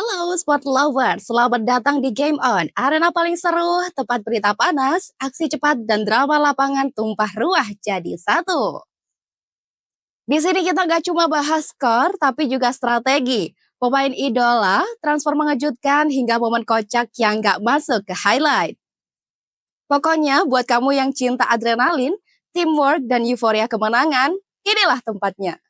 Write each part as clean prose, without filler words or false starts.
Halo sport lovers, selamat datang di Game On, arena paling seru, tempat berita panas, aksi cepat, dan drama lapangan tumpah ruah jadi satu. Di sini kita gak cuma bahas skor, tapi juga strategi, pemain idola, transfer mengejutkan, hingga momen kocak yang gak masuk ke highlight. Pokoknya buat kamu yang cinta adrenalin, teamwork, dan euforia kemenangan, inilah tempatnya.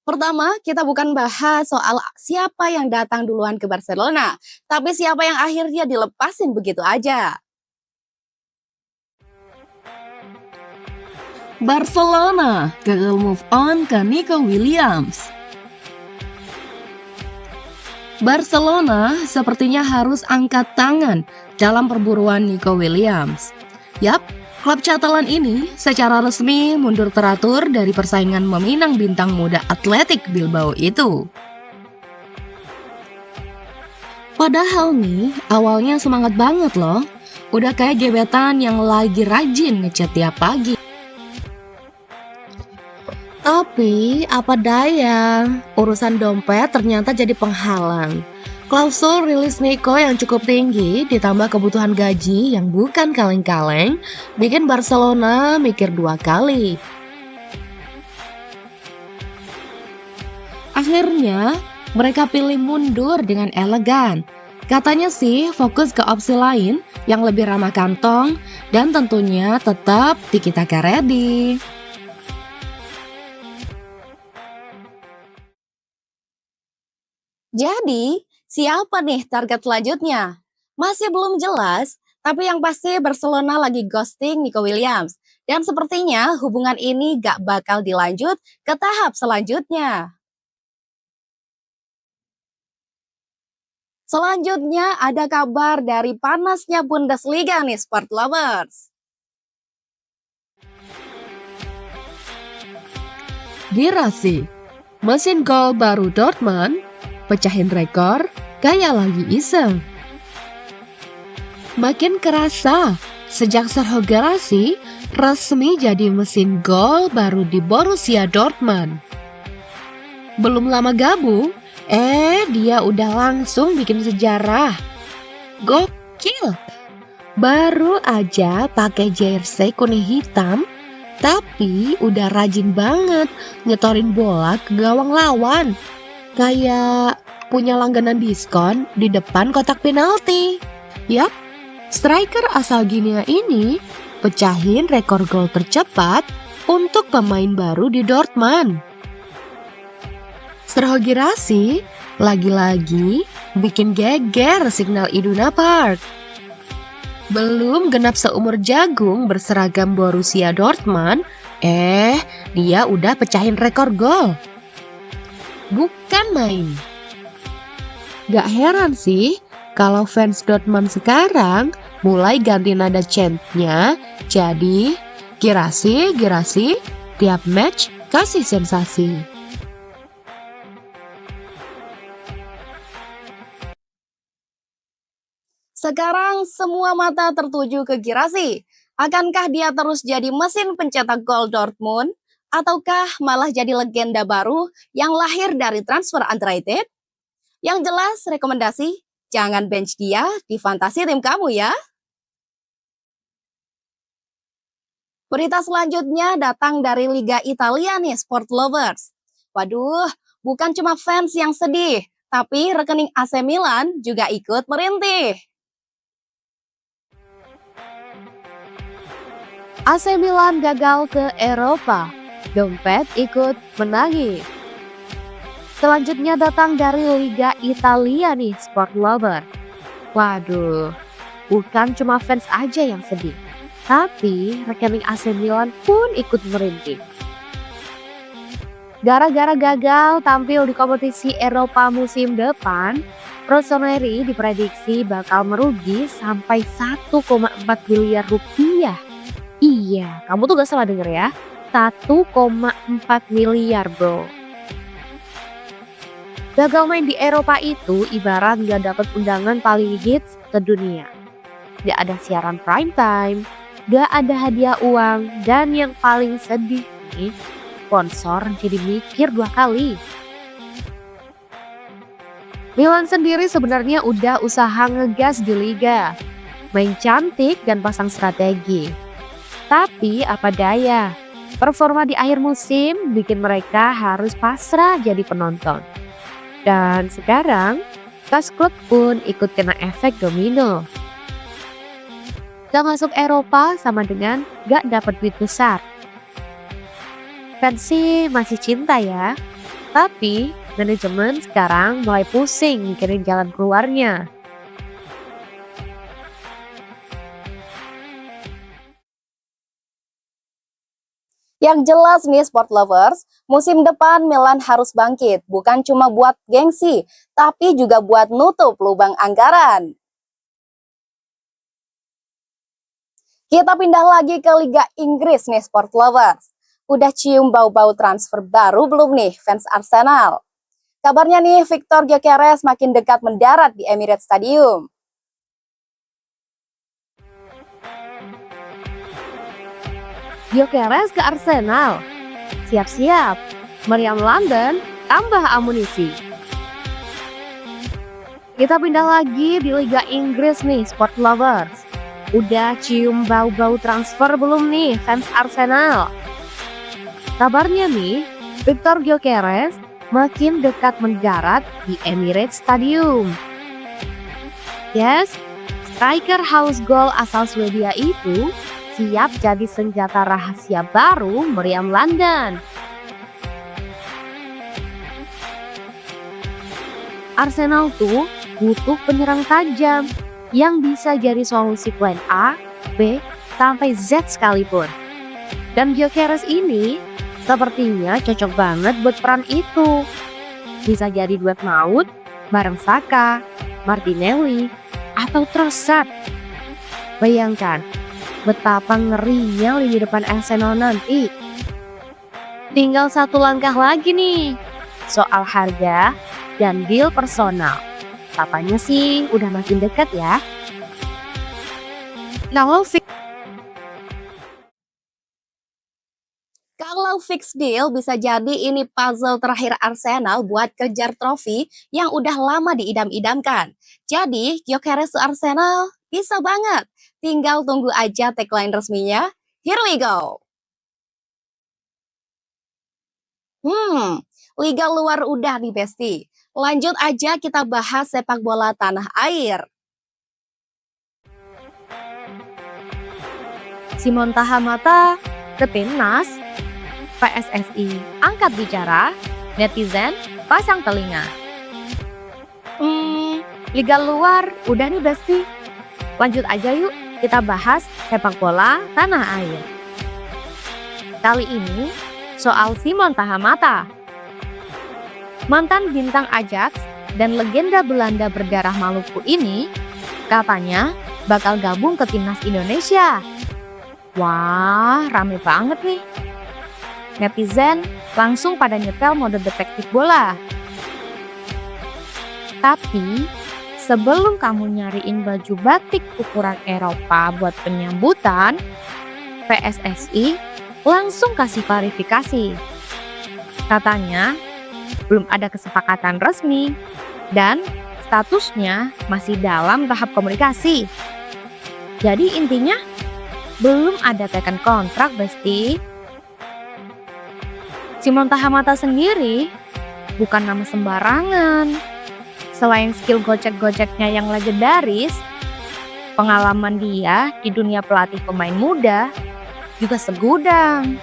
Pertama, kita bukan bahas soal siapa yang datang duluan ke Barcelona, tapi siapa yang akhirnya dilepasin begitu aja. Barcelona gagal move on ke Nico Williams. Barcelona sepertinya harus angkat tangan dalam perburuan Nico Williams. Yap, klub Catalan ini secara resmi mundur teratur dari persaingan meminang bintang muda Athletic Bilbao itu. Padahal nih, awalnya semangat banget loh. Udah kayak gebetan yang lagi rajin ngechat tiap pagi. Tapi apa daya, urusan dompet ternyata jadi penghalang. Klausul rilis Nico yang cukup tinggi ditambah kebutuhan gaji yang bukan kaleng-kaleng bikin Barcelona mikir dua kali. Akhirnya mereka pilih mundur dengan elegan. Katanya sih fokus ke opsi lain yang lebih ramah kantong dan tentunya tetap tiki-taka ready. Jadi, siapa nih target selanjutnya? Masih belum jelas, tapi yang pasti Barcelona lagi ghosting Nico Williams. Dan sepertinya hubungan ini gak bakal dilanjut ke tahap selanjutnya. Selanjutnya ada kabar dari panasnya Bundesliga nih sport lovers. Girassi, mesin gol baru Dortmund, pecahin rekor, kayak lagi iseng. Makin kerasa, sejak Sergio Girassi resmi jadi mesin gol baru di Borussia Dortmund. Belum lama gabung, dia udah langsung bikin sejarah. Gokil! Baru aja pakai jersey kuning hitam, tapi udah rajin banget nyetorin bola ke gawang lawan. Kayak punya langganan diskon di depan kotak penalti. Yap, striker asal Guinea ini pecahin rekor gol tercepat untuk pemain baru di Dortmund. Sergio Girassi lagi-lagi bikin geger signal Iduna Park. Belum genap seumur jagung berseragam Borussia Dortmund, dia udah pecahin rekor gol. Bukan main. Gak heran sih kalau fans Dortmund sekarang mulai ganti nada chant-nya jadi Girassi, tiap match kasih sensasi. Sekarang semua mata tertuju ke Girassi. Akankah dia terus jadi mesin pencetak gol Dortmund? Ataukah malah jadi legenda baru yang lahir dari transfer underrated? Yang jelas rekomendasi, jangan bench dia di fantasi tim kamu ya. Berita selanjutnya datang dari Liga Italia nih sport lovers. Waduh, bukan cuma fans yang sedih, tapi rekening AC Milan juga ikut merintih. AC Milan gagal ke Eropa. Dompet ikut menangis. Selanjutnya datang dari Liga Italia nih sport lover. Waduh, bukan cuma fans aja yang sedih, tapi rekening AC Milan pun ikut merintih. Gara-gara gagal tampil di kompetisi Eropa musim depan, Rossoneri diprediksi bakal merugi sampai 1,4 miliar rupiah. Iya, kamu tuh gak salah denger ya. 1,4 miliar bro. Gagal main di Eropa itu ibarat gak dapet undangan paling hits ke dunia. Gak ada siaran prime time, gak ada hadiah uang, dan yang paling sedih nih, sponsor jadi mikir 2 kali. Milan sendiri sebenarnya udah usaha ngegas di liga, main cantik dan pasang strategi. Tapi apa daya, performa di akhir musim bikin mereka harus pasrah jadi penonton. Dan sekarang, kas klub pun ikut kena efek domino. Gak masuk Eropa sama dengan gak dapat duit besar. Fans sih masih cinta ya, tapi manajemen sekarang mulai pusing mikirin jalan keluarnya. Yang jelas nih sport lovers, musim depan Milan harus bangkit, bukan cuma buat gengsi, tapi juga buat nutup lubang anggaran. Kita pindah lagi ke Liga Inggris nih sport lovers. Udah cium bau-bau transfer baru belum nih fans Arsenal? Kabarnya nih Victor Gyökeres makin dekat mendarat di Emirates Stadium. Gyökeres ke Arsenal. Siap-siap, meriam London tambah amunisi. Kita pindah lagi di Liga Inggris nih sport lovers. Udah cium bau-bau transfer belum nih fans Arsenal? Kabarnya nih, Victor Gyökeres makin dekat mendarat di Emirates Stadium. Yes, striker house goal asal Swedia itu siap jadi senjata rahasia baru meriam London. Arsenal tuh butuh penyerang tajam yang bisa jadi solusi plan A, B, sampai Z sekalipun. Dan Gyökeres ini sepertinya cocok banget buat peran itu. Bisa jadi duet maut bareng Saka, Martinelli, atau Trossard. Bayangkan betapa ngerinya lini depan Arsenal nanti. Tinggal satu langkah lagi nih, soal harga dan deal personal. Katanya sih udah makin dekat ya. Kalau fix deal bisa jadi ini puzzle terakhir Arsenal buat kejar trofi yang udah lama diidam-idamkan. Jadi Gyökeres ke Arsenal bisa banget. Tinggal tunggu aja tagline resminya. Here we go. Liga luar udah nih Besti. Lanjut aja kita bahas sepak bola tanah air. Simon Tahamata ke timnas, PSSI angkat bicara, netizen pasang telinga. Liga luar udah nih Besti. Lanjut aja yuk kita bahas sepak bola tanah air. Kali ini soal Simon Tahamata. Mantan bintang Ajax dan legenda Belanda berdarah Maluku ini katanya bakal gabung ke timnas Indonesia. Wah, rame banget nih. Netizen langsung pada nyetel mode detektif bola. Tapi sebelum kamu nyariin baju batik ukuran Eropa buat penyambutan, PSSI langsung kasih klarifikasi. Katanya belum ada kesepakatan resmi dan statusnya masih dalam tahap komunikasi. Jadi intinya belum ada teken kontrak Besti. Simon Tahamata sendiri bukan nama sembarangan. Selain skill gocek-goceknya yang legendaris, pengalaman dia di dunia pelatih pemain muda juga segudang.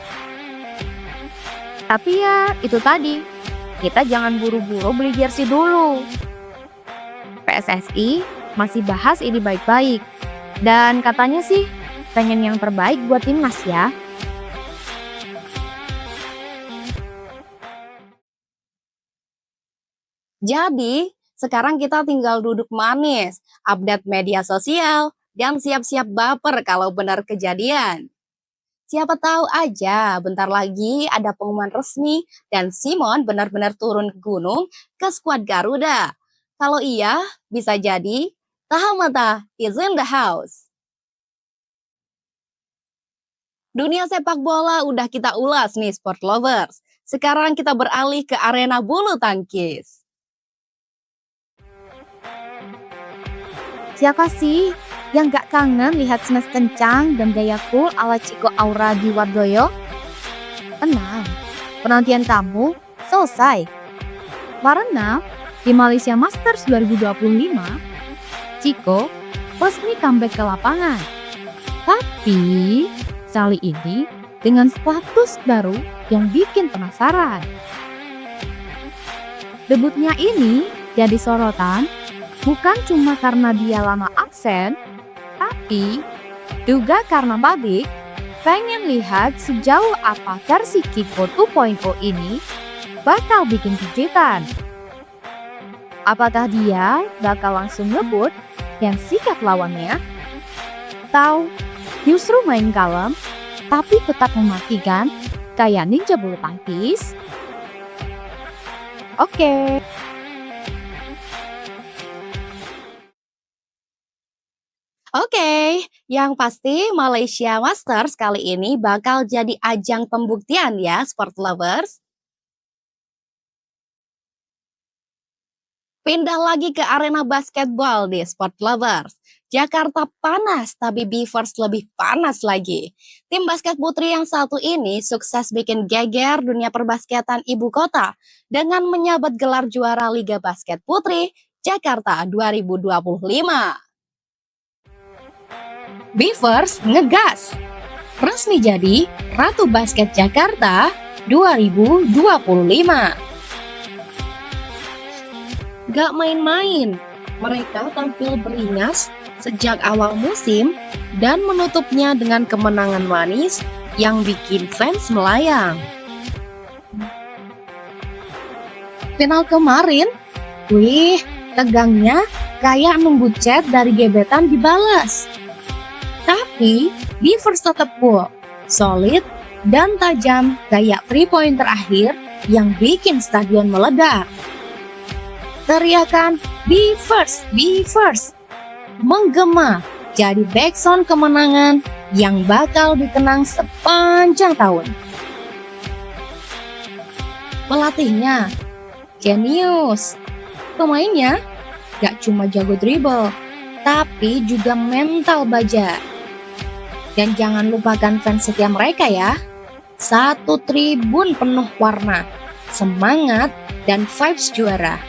Tapi ya itu tadi, kita jangan buru-buru beli jersey dulu. PSSI masih bahas ini baik-baik. Dan katanya sih pengen yang terbaik buat timnas ya. Jadi, sekarang kita tinggal duduk manis, update media sosial, dan siap-siap baper kalau benar kejadian. Siapa tahu aja bentar lagi ada pengumuman resmi dan Simon benar-benar turun ke gunung ke skuad Garuda. Kalau iya, bisa jadi Tahamata is in the house. Dunia sepak bola udah kita ulas nih sport lovers. Sekarang kita beralih ke arena bulu tangkis. Siapa sih yang gak kangen lihat smash kencang dan gaya cool ala Chico Aura di Wardoyo? Tenang, penantian kamu selesai. Karena di Malaysia Masters 2025, Chico resmi comeback ke lapangan. Tapi kali ini dengan status baru yang bikin penasaran. Debutnya ini jadi sorotan bukan cuma karena dia lama absen, tapi juga karena publik pengen lihat sejauh apa versi Chico 2.0 ini bakal bikin kejutan. Apakah dia bakal langsung ngebut dan sikat lawannya? Atau justru main kalem tapi tetap mematikan kayak ninja bulu tangkis? Oke. Oke, yang pasti Malaysia Masters kali ini bakal jadi ajang pembuktian ya sport lovers. Pindah lagi ke arena basketball di sport lovers. Jakarta panas, tapi Beavers lebih panas lagi. Tim basket putri yang satu ini sukses bikin geger dunia perbasketan ibu kota dengan menyabet gelar juara Liga Basket Putri Jakarta 2025. Beavers ngegas, resmi jadi Ratu Basket Jakarta 2025. Gak main-main, mereka tampil beringas sejak awal musim dan menutupnya dengan kemenangan manis yang bikin fans melayang. Final kemarin, wih, tegangnya kayak nunggu chat dari gebetan dibalas. Tapi Beavers tetap cool, solid, dan tajam kayak 3-point terakhir yang bikin stadion meledak. Teriakan Beavers, Beavers menggema jadi backsound kemenangan yang bakal dikenang sepanjang tahun. Pelatihnya jenius, pemainnya gak cuma jago dribble, tapi juga mental baja. Dan jangan lupakan fans setia mereka ya. Satu tribun penuh warna, semangat, dan vibes juara.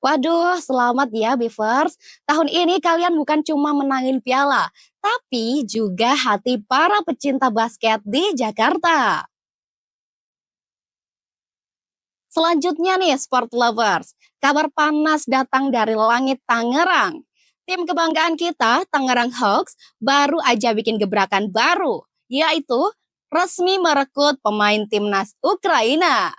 Waduh, selamat ya Beavers. Tahun ini kalian bukan cuma menangin piala, tapi juga hati para pecinta basket di Jakarta. Selanjutnya nih sport lovers, kabar panas datang dari langit Tangerang. Tim kebanggaan kita, Tangerang Hawks, baru aja bikin gebrakan baru, yaitu resmi merekrut pemain timnas Ukraina.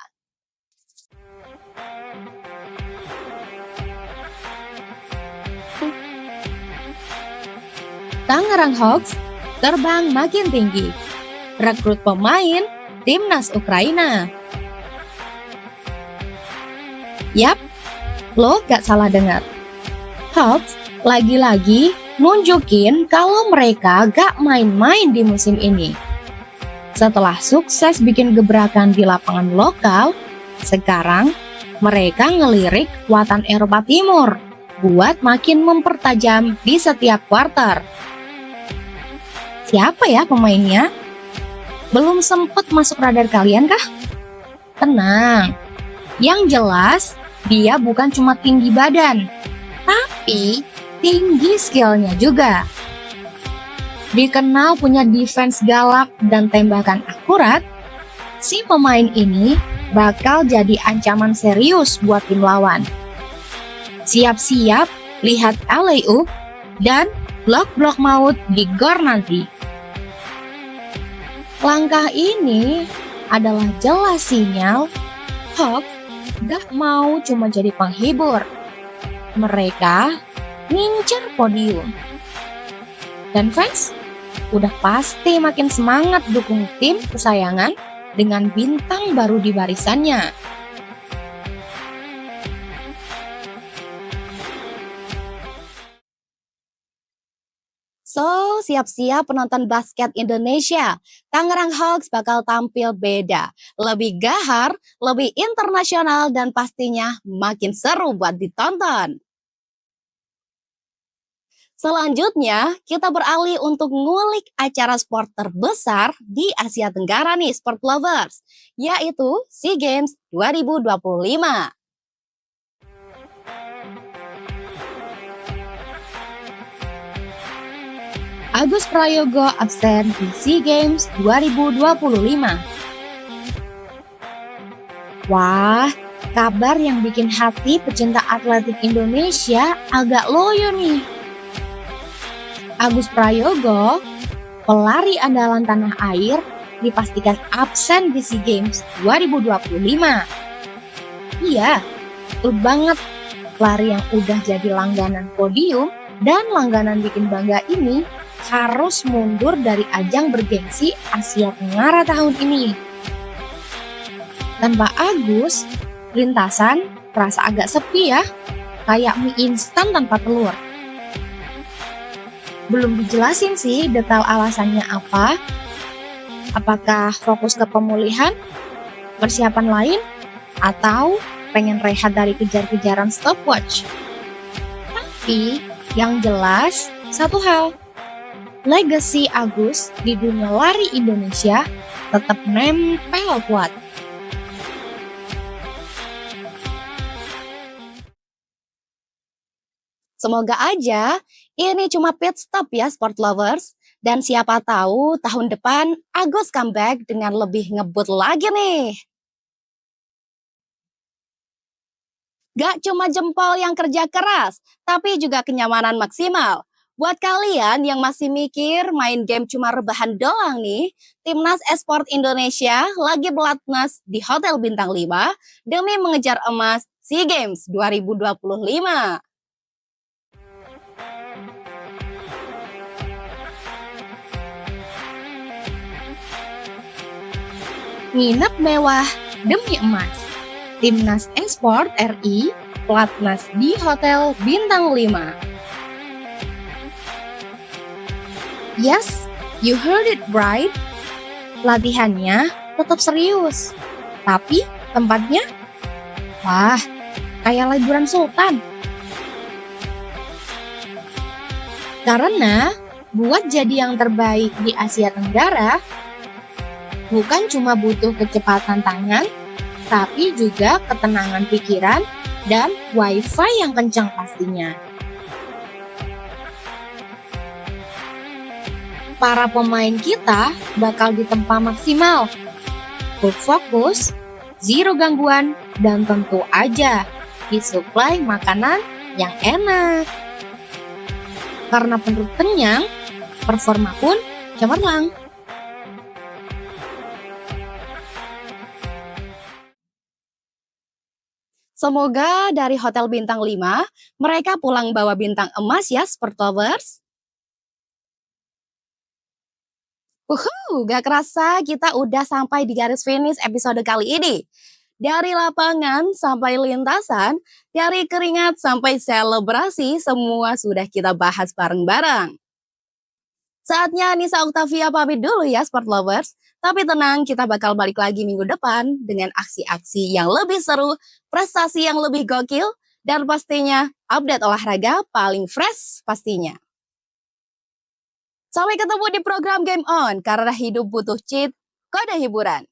Tangerang Hawks terbang makin tinggi, rekrut pemain timnas Ukraina. Yap, lo gak salah dengar. Hawks lagi-lagi nunjukin kalau mereka gak main-main di musim ini. Setelah sukses bikin gebrakan di lapangan lokal, sekarang mereka ngelirik kekuatan Eropa Timur buat makin mempertajam di setiap kuarter. Siapa ya pemainnya? Belum sempet masuk radar kalian kah? Tenang, yang jelas dia bukan cuma tinggi badan, tapi tinggi skillnya juga. Dikenal punya defense galak dan tembakan akurat, si pemain ini bakal jadi ancaman serius buat tim lawan. Siap-siap lihat alley-oop dan blok-blok maut di gor nanti. Langkah ini adalah jelas sinyal Hawks gak mau cuma jadi penghibur. Mereka ngincer podium. Dan fans udah pasti makin semangat dukung tim kesayangan dengan bintang baru di barisannya. So, siap-siap penonton basket Indonesia. Tangerang Hawks bakal tampil beda. Lebih gahar, lebih internasional, dan pastinya makin seru buat ditonton. Selanjutnya, kita beralih untuk ngulik acara sport terbesar di Asia Tenggara nih, sport lovers, yaitu SEA Games 2025. Agus Prayogo absen di SEA Games 2025. Wah, kabar yang bikin hati pecinta atletik Indonesia agak loyo nih. Agus Prayogo, pelari andalan tanah air, dipastikan absen di SEA Games 2025. Iya, betul banget. Pelari yang udah jadi langganan podium dan langganan bikin bangga ini harus mundur dari ajang bergengsi Asia Tenggara tahun ini. Tanpa Agus, lintasan terasa agak sepi ya, kayak mie instan tanpa telur. Belum dijelasin sih detail alasannya apa. Apakah fokus ke pemulihan, persiapan lain, atau pengen rehat dari kejar-kejaran stopwatch? Tapi yang jelas satu hal, legacy Agus di dunia lari Indonesia tetap nempel kuat. Semoga aja ini cuma pit stop ya sport lovers. Dan siapa tahu tahun depan Agus comeback dengan lebih ngebut lagi nih. Gak cuma jempol yang kerja keras, tapi juga kenyamanan maksimal. Buat kalian yang masih mikir main game cuma rebahan doang nih, Timnas Esport Indonesia lagi pelatnas di Hotel Bintang 5 demi mengejar emas SEA Games 2025. Nginep mewah demi emas. Timnas Esport RI pelatnas di Hotel Bintang 5. Yes, you heard it right. Latihannya tetap serius, tapi tempatnya, wah, kayak liburan sultan. Karena buat jadi yang terbaik di Asia Tenggara, bukan cuma butuh kecepatan tangan, tapi juga ketenangan pikiran dan wifi yang kencang pastinya. Para pemain kita bakal ditempa maksimal, full fokus, zero gangguan, dan tentu aja disuplai makanan yang enak. Karena perut kenyang, performa pun cemerlang. Semoga dari Hotel Bintang 5, mereka pulang bawa bintang emas ya, sport lovers. Gak kerasa kita udah sampai di garis finish episode kali ini. Dari lapangan sampai lintasan, dari keringat sampai selebrasi, semua sudah kita bahas bareng-bareng. Saatnya Nisa Octavia pamit dulu ya sport lovers. Tapi tenang, kita bakal balik lagi minggu depan dengan aksi-aksi yang lebih seru, prestasi yang lebih gokil, dan pastinya update olahraga paling fresh pastinya. Sampai ketemu di program Game On, karena hidup butuh cheat, kode hiburan.